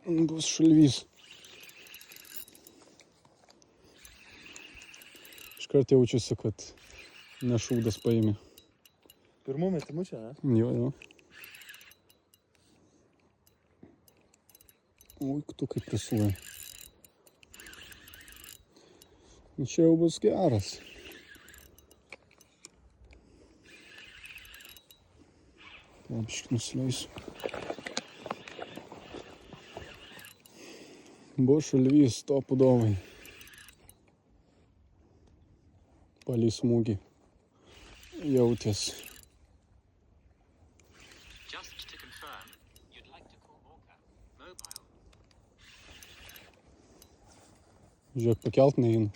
Bus šalvys. Iškart jaučiuosi, kad nešūdas paėmė. Pirmų metimų čia, ne? Jo, jo. Oi, tu kaip prisuoji. Čia jau bus geras. Biškį nusileisiu. Buvo šalvys, to pudovai. Palei smūgį. Jautės. Žiūrėk, pakelt neįeina.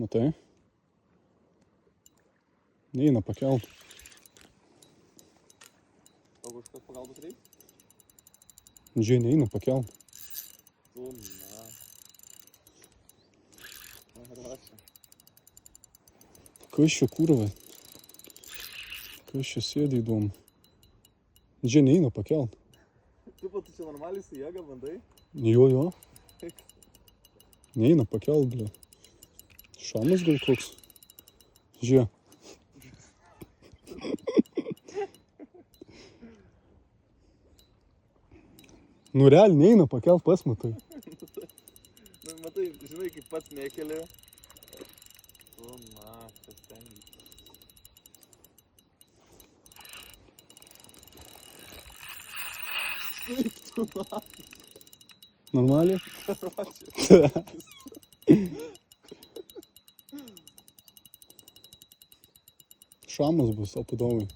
Matai? Neįeina pakelt. O kažkas pagalbos reikia? Žiūrėk, neįeina pakelt. Tu, na. Rašia. Kas čia kurva? Kas čia sėdi įdomu? Žiūrėk, neįeina pakelt. Tu pat čia normaliai su jėga bandai? Jo, jo. Neįeina pakelt, bля. Šamas gal koks. Žiūrėk. Nu realiai neįeina pakelt, pas matai. Nu, matai, žinai, kaip pats nekeli. Tu, na, kas ten. Kaip tu, na. Normaliai? Rašia. Šamas bus, o pudovai.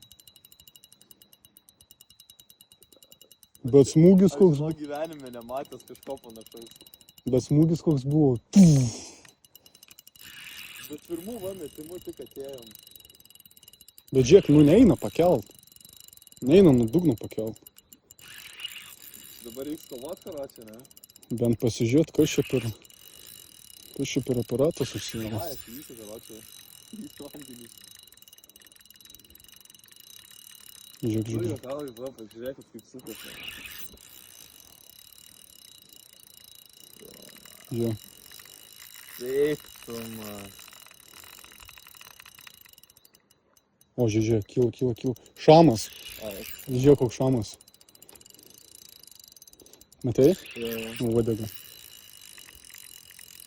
Bet smūgis koks Aš buvo. gyvenime nematęs kažko panašaus. Bet smūgis koks buvo. Bet pirmų va metimų tik atėjom. Bet žiūrėk, nu neina pakelt. Neina nuo dugno pakelt. Dabar reiks kovot karočią, ne? Bent pasižiūrėt, kas čia per aparatas Ai, užsiėmęs. aš įsiu karočią. Įsiu vandenį. Žiūrėk, Tu žiūrėk. juokauji, va, pažiūrėkit kaip sukasi. Žiūrėk. Taip, tu, man. O, žiūrėk, kyla. Šamas. Ai, Žiūrėk, koks šamas. Matai? jo. Uodega.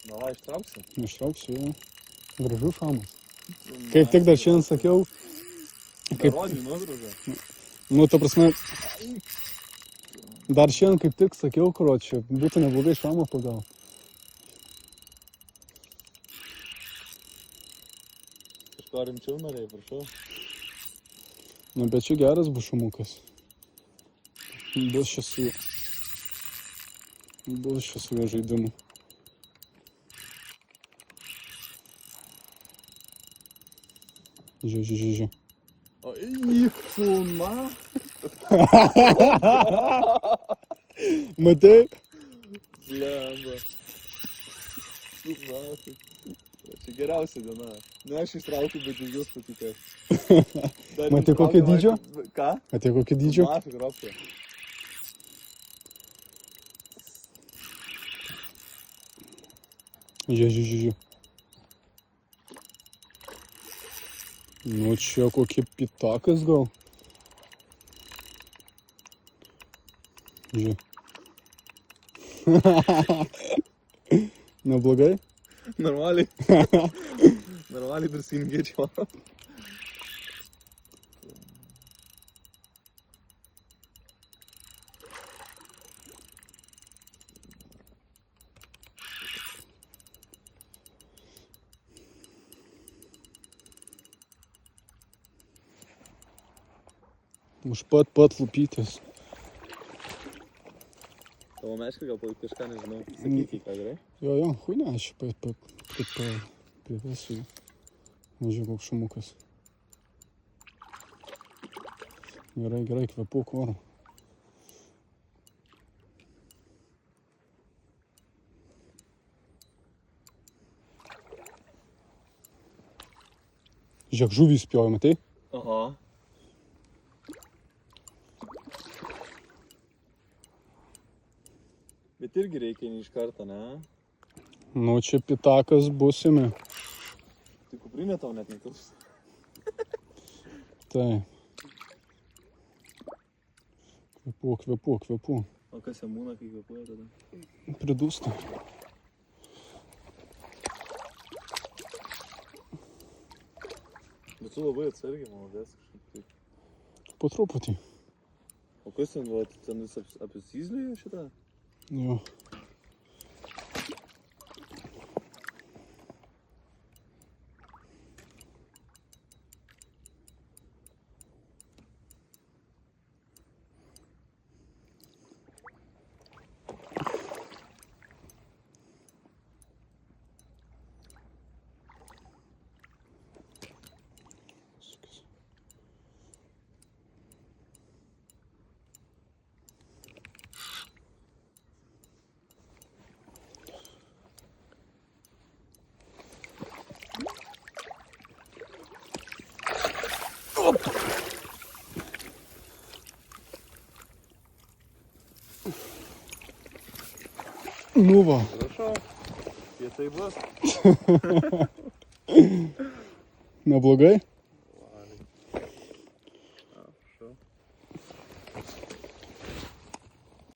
Na, va, ištrauksiu. Ištrauksiu, jo. Gražus šamas. Kaip tik dar šiandien sakiau, kaip- Rodį nuotrauką. nu, ta prasme, dar šiandien kaip tik sakiau, karočią, būtų neblogai šamą pagaut. Kažko rimčiau norėjai, prašau. Nu, bet čia geras bus šamukas. Bus čia su juo. Bus čia su juo žaidimu. Žiūrėk. O, įfuna. Matai? Blemba. Na, tai. Čia geriausia diena. Ne, aš ištraukiu, bet jūs patikės. Matai, kokio dydžio? Ką? Matai, kokio dydžio? Matai, grobka. Žiūrėk. Nu, čia kokie pitakas gal. Žiūrėk. Neblogai? Normaliai. Normaliai druskingėčiau. Už pat lupytės. Tavo meška gal kažką nežinau. Sakyk, ką gerai? Jo, huinė, aš privesiu. Žiūrėk, koks šamukas. Gerai, kvėpuok oro. Žiūrėk, žuvį spjovė, matai? Aha. Bet irgi reikia ne iš karto, ne? Nu, čia pitakas busime. Tai kuprinė tau net netilps. Tai. Kvepu. O kas jam būna, kai kvepuoja tada? Pridūsta. Bet tu labai atsargiai, malodės kažkaip taip. Po truputį. O kas ten, va, ten jis apsizyzlėjo šitą? Jo. Nu va. Prašau. Jie tai bus. Neblogai?